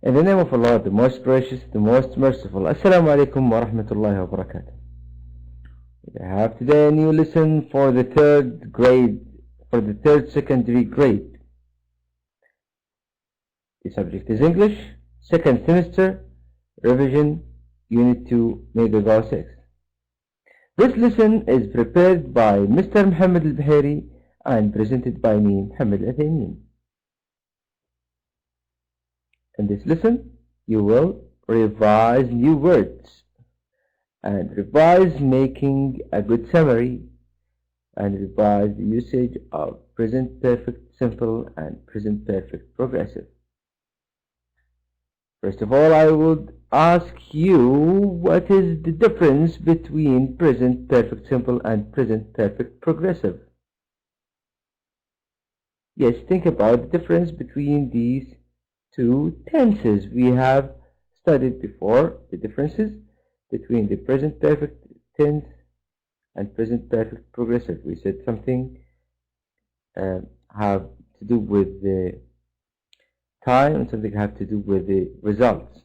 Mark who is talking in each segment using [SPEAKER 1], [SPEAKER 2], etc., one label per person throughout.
[SPEAKER 1] In the name of Allah, the most gracious, the most merciful. Assalamu alaikum wa rahmatullahi wa barakatuh. We have today a new lesson for the third grade, for the third secondary grade. The subject is English, second semester, revision, Unit 2, Megagar 6. This lesson is prepared by Mr. Muhammad al-Bahiri and presented by me, Muhammad al-Thaymeen. In this lesson, you will revise new words and revise making a good summary and revise the usage of present perfect simple and present perfect progressive. First of all, I would ask you, what is the difference between present perfect simple and present perfect progressive? Yes, think about the difference between these two tenses. We have studied before the differences between the present perfect tense and present perfect progressive. We said something have to do with the time and something have to do with the results.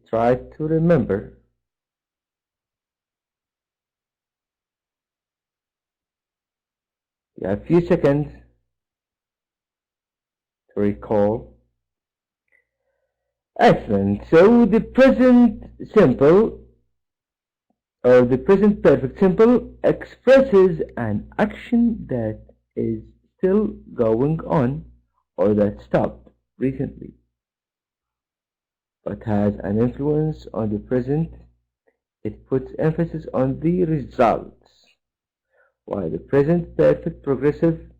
[SPEAKER 1] Try to remember. You have a few seconds to recall. Excellent. So the present simple or the present perfect simple expresses an action that is still going on or that stopped recently but has an influence on the present. It puts emphasis on the results, while the present perfect progressive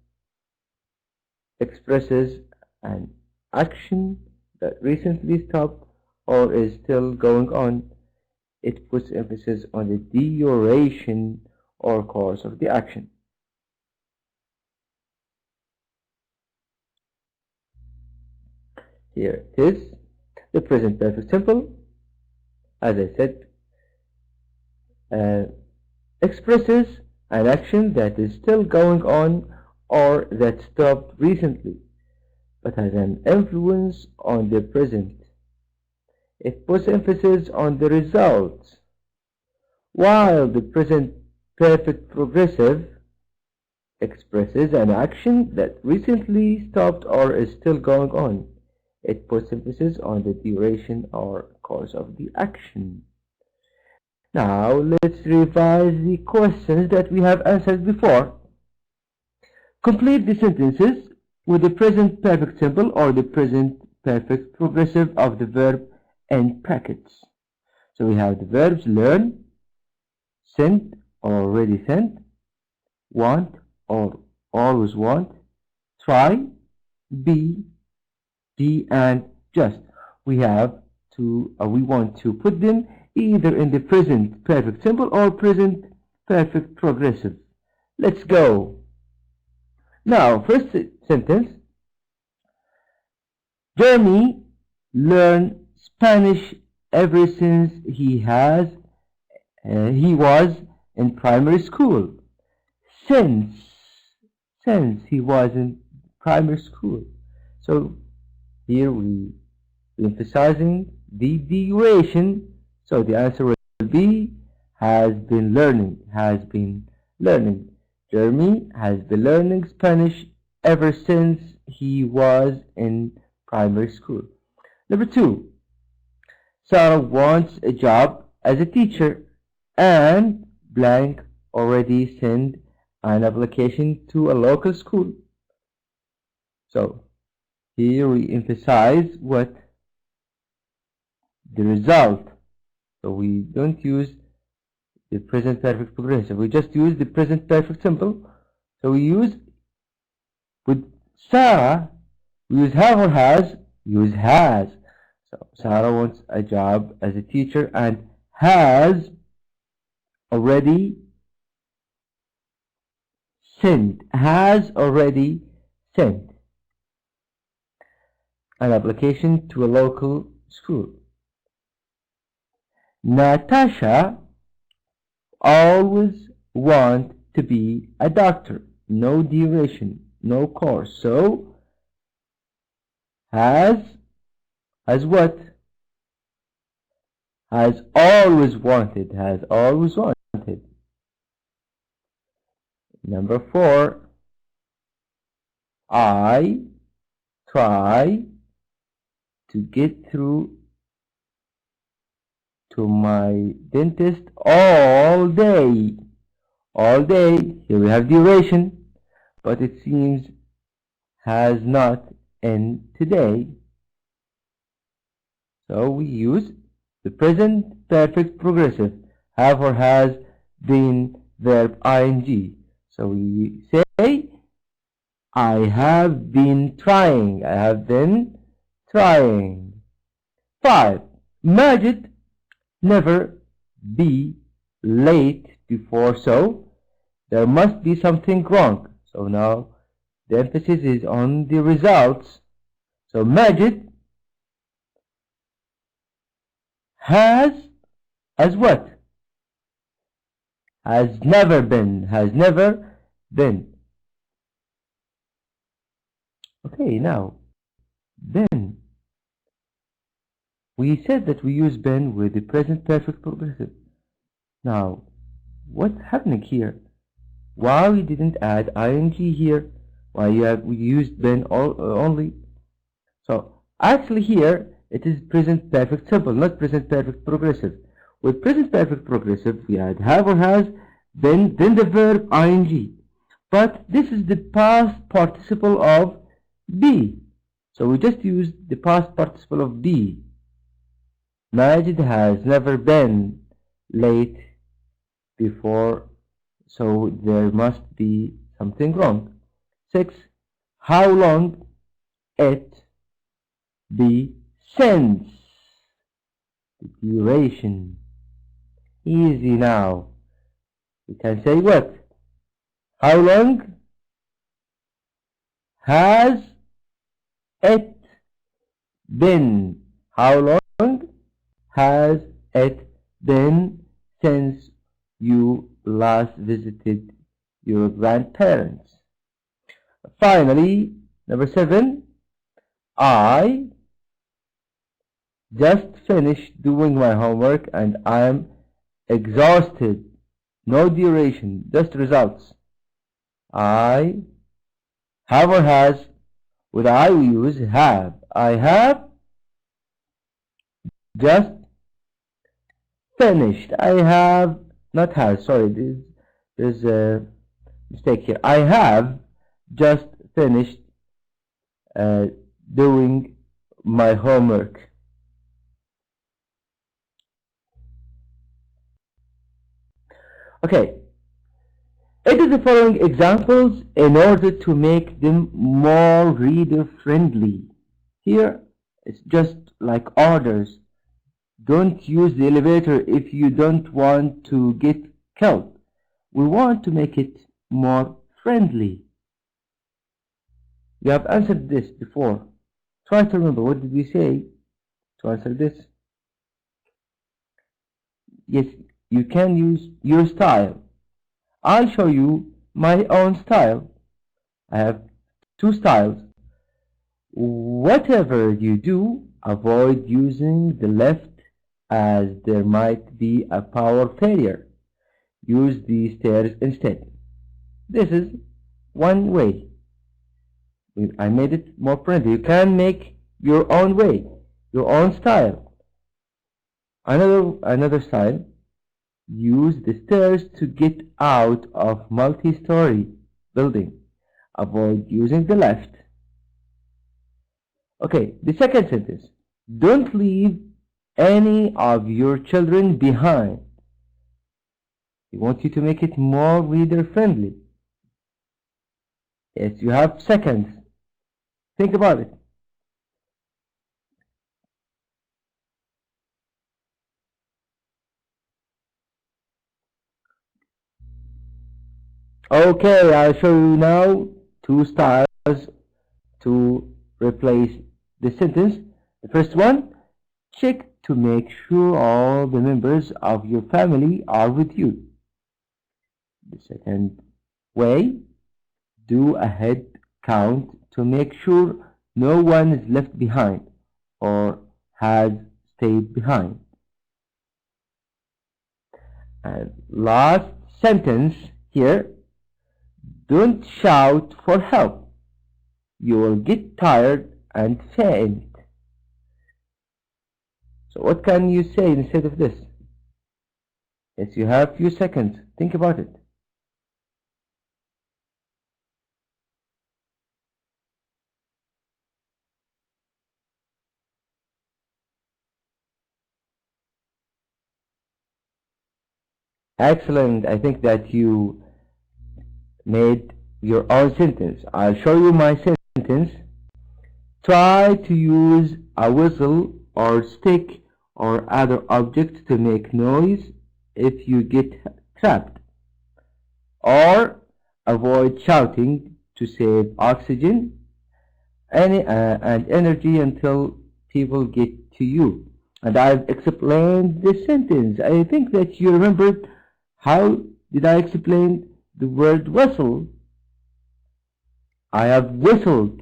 [SPEAKER 1] expresses an action that recently stopped or is still going on. It puts emphasis on the duration or course of the action. Here it is. The present perfect simple, as I said, expresses an action that is still going on or that stopped recently but has an influence on the present. It puts emphasis on the results, while the present perfect progressive expresses an action that recently stopped or is still going on. It puts emphasis on the duration or course of the action. Now let's revise the questions that we have answered before. Complete the sentences with the present perfect simple or the present perfect progressive of the verb in brackets. So we have the verbs learn, sent or already sent, want or always want, try, be, and just. We want to put them either in the present perfect simple or present perfect progressive. Let's go. Now, first sentence. Jeremy learned Spanish ever since he was in primary school. Since he was in primary school. So here we emphasizing the duration. So the answer will be has been learning. Jeremy has been learning Spanish ever since he was in primary school. Number 2. Sarah wants a job as a teacher and blank already sent an application to a local school. So here we emphasize what the result. So we don't use the present perfect progressive. We just use the present perfect simple. So we use with Sarah, we use have or has, use has. So Sarah wants a job as a teacher and has already sent an application to a local school. Natasha always want to be a doctor no duration, no course. So has what? Has always wanted, has always wanted. Number 4, I try to get through to my dentist all day. All day, here we have duration, but it seems has not end today. So we use the present perfect progressive, have or has been verb ing. So we say, I have been trying. I have been trying. 5. Majid never be late before, so there must be something wrong. So now the emphasis is on the results. So Majid has what? Has never been. Has never been. Okay, now been. We said that we use been with the present perfect progressive. Now, what's happening here? Why we didn't add ing here? Why we used been only? So actually here it is present perfect simple, not present perfect progressive. With present perfect progressive we add have or has, then the verb ing. But this is the past participle of be. So we just used the past participle of be. Majid has never been late before, so there must be something wrong. 6. How long it be since. The duration. Easy now. We can say what? How long has it been? How long has it been since you last visited your grandparents? Finally, number 7, I just finished doing my homework and I'm exhausted. No duration, just results. I have or has. With I we use have. I have just finished. I have, not has, sorry, there's a mistake here. I have just finished doing my homework. Okay, edit the following examples in order to make them more reader friendly. Here it's just like orders. Don't use the elevator if you don't want to get killed. We want to make it more friendly. You have answered this before. Try to remember, what did we say to answer this? Yes, you can use your style. I'll show you my own style. I have 2 styles. Whatever you do, avoid using the left as there might be a power failure. Use the stairs instead. This is one way. I made it more friendly. You can make your own way, your own style. Another style. Use the stairs to get out of multi-story building. Avoid using the left. Okay, the second sentence. Don't leave any of your children behind. We want you to make it more reader friendly. Yes, you have seconds. Think about it. Okay, I'll show you now 2 styles to replace the sentence. The first one, check to make sure all the members of your family are with you. The second way, do a head count to make sure no one is left behind or has stayed behind. And last sentence here, don't shout for help. You will get tired and faint. So what can you say instead of this? Yes, you have a few seconds. Think about it. Excellent. I think that you made your own sentence. I'll show you my sentence. Try to use a whistle or stick or other object to make noise if you get trapped. Or avoid shouting to save oxygen and energy until people get to you. And I've explained this sentence. I think that you remembered. How did I explain the word whistle? I have whistled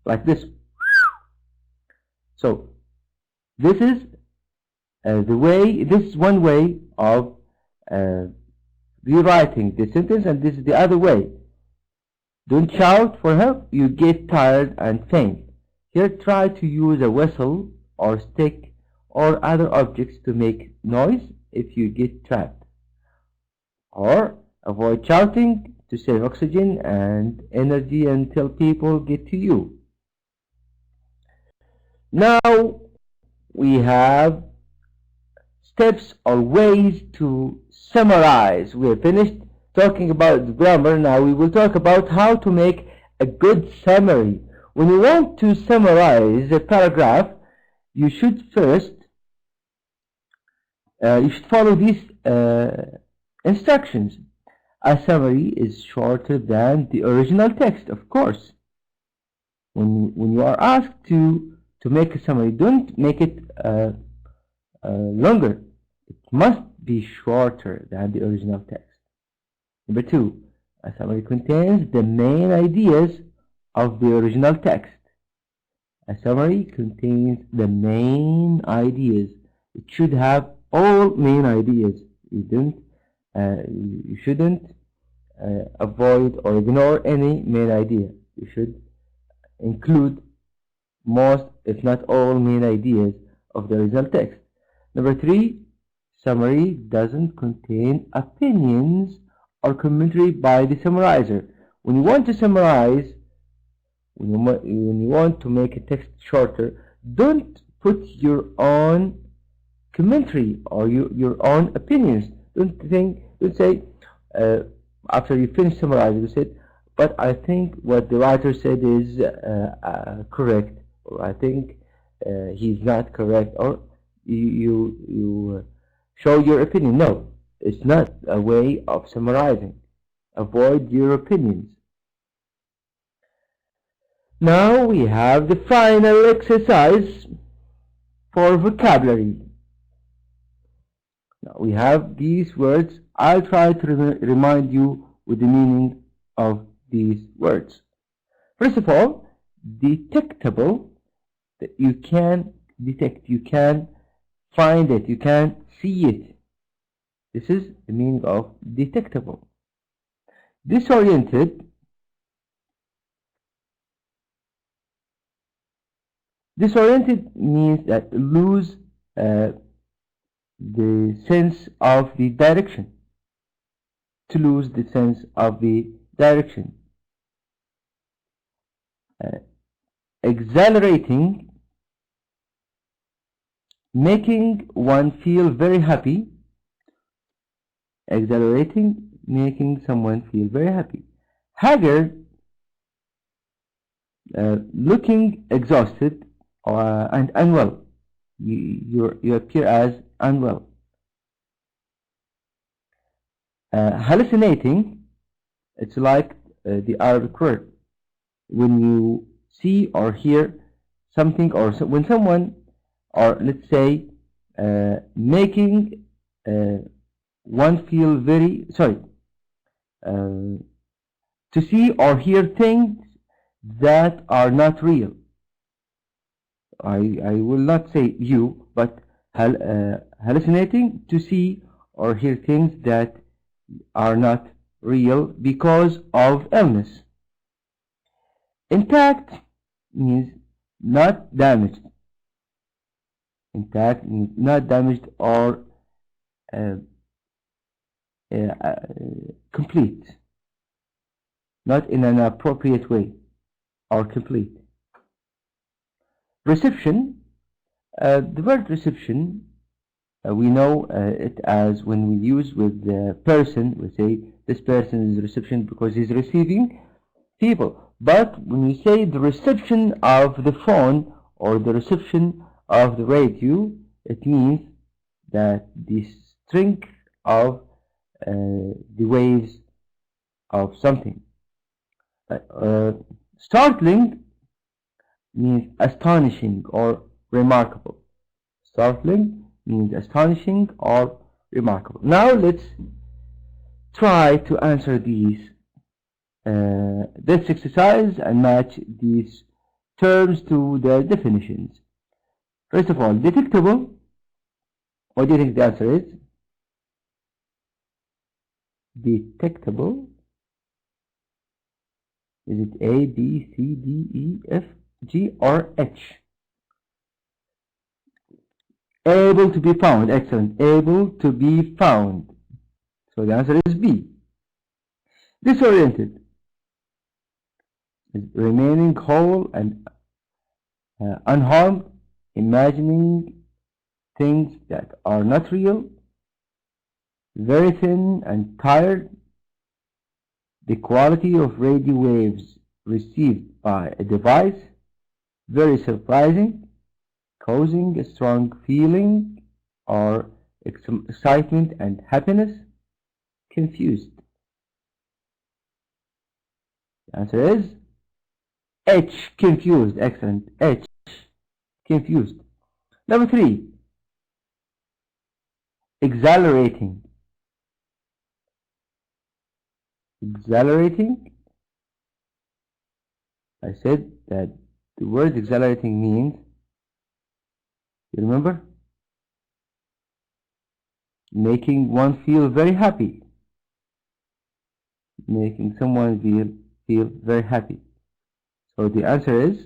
[SPEAKER 1] like this. So this is this is one way of rewriting the sentence, and this is the other way. Don't shout for help, you get tired and faint. Here, try to use a whistle or stick or other objects to make noise if you get trapped. Or avoid shouting to save oxygen and energy until people get to you. Now we have steps or ways to summarize. We have finished talking about the grammar. Now we will talk about how to make a good summary. When you want to summarize a paragraph, you should first follow these instructions. A summary is shorter than the original text, of course. When you are asked to make a summary, don't make it longer. It must be shorter than the original text. Number 2, a summary contains the main ideas of the original text. A summary contains the main ideas. It should have all main ideas. You shouldn't avoid or ignore any main idea. You should include most, if not all, main ideas of the original text. Number 3, summary doesn't contain opinions or commentary by the summarizer. When you want to summarize, when you want to make a text shorter, don't put your own commentary or your own opinions. Don't say after you finish summarizing, you said, but I think what the writer said is correct, or I think he's not correct, or you show your opinion. No, it's not a way of summarizing. Avoid your opinions. Now we have the final exercise for vocabulary. Now we have these words. I'll try to remind you with the meaning of these words. First of all, detectable, that you can detect, you can find it, you can see it. This is the meaning of detectable. Disoriented, disoriented means that lose the sense of the direction. To lose the sense of the direction. Exhilarating, making one feel very happy. Exhilarating, making someone feel very happy. Haggard, looking exhausted and unwell. You appear as unwell. Hallucinating, it's like the Arabic word. When you see or hear something, or when someone, or let's say making one feel very to see or hear things that are not real. I will not say you, but hallucinating, to see or hear things that are not real because of illness. Intact means not damaged. Intact means not damaged or complete, not in an appropriate way, or complete. Reception, the word reception, we know it as when we use with the person, we say this person is reception because he's receiving people. But when we say the reception of the phone or the reception of the radio, it means that the strength of the waves of something. Startling means astonishing or remarkable. Startling means astonishing or remarkable. Now let's try to answer this exercise and match these terms to the definitions. First of all, detectable. What do you think the answer is? Detectable. Is it A, B, C, D, E, F, G, or H? Able to be found. Excellent. Able to be found. So the answer is B. Disoriented is remaining whole and unharmed, imagining things that are not real, very thin and tired, the quality of radio waves received by a device, very surprising, causing a strong feeling or excitement and happiness, confused. The answer is H, confused. Excellent. H, confused. Number 3, exhilarating. Exhilarating. I said that the word exhilarating means, you remember? Making one feel very happy. Making someone feel very happy. So the answer is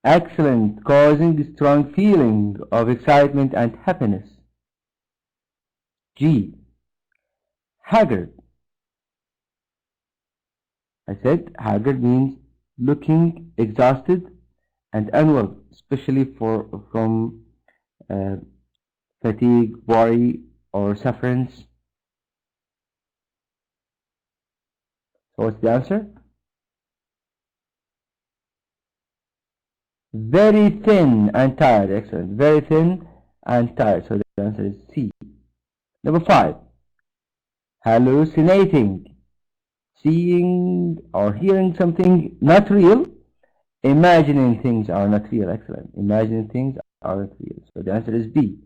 [SPEAKER 1] excellent, causing a strong feeling of excitement and happiness. G, haggard. I said haggard means looking exhausted and unwell, especially from fatigue, worry, or sufferance. So what's the answer? Very thin and tired. Excellent. Very thin and tired. So the answer is C. Number 5, hallucinating. Seeing or hearing something not real. Imagining things are not real. Excellent. Imagining things are not real. So the answer is B.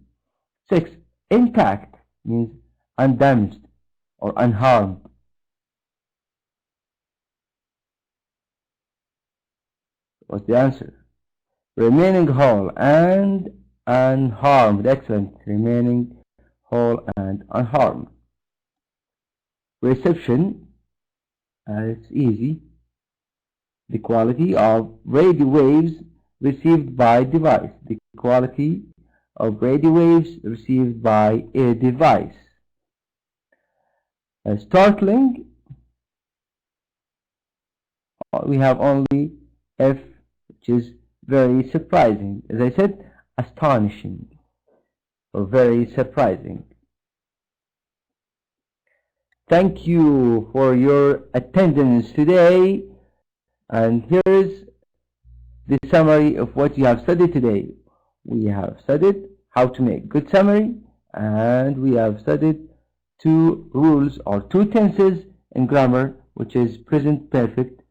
[SPEAKER 1] 6, intact means undamaged or unharmed. What's the answer? Remaining whole and unharmed. Excellent. Remaining whole and unharmed. Reception, it's easy. The quality of radio waves received by device. The quality of radio waves received by a device. Startling, we have only F, which is very surprising. As I said, astonishing or very surprising. Thank you for your attendance today, and here is the summary of what you have studied today. We have studied how to make good summary, and we have studied 2 rules or 2 tenses in grammar, which is present perfect,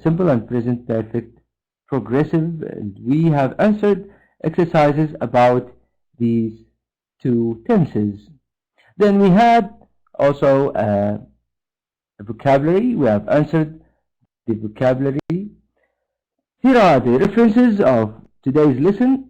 [SPEAKER 1] simple and present perfect, progressive, and we have answered exercises about these 2 tenses. Then we had Also, vocabulary, we have answered the vocabulary. Here are the references of today's lesson.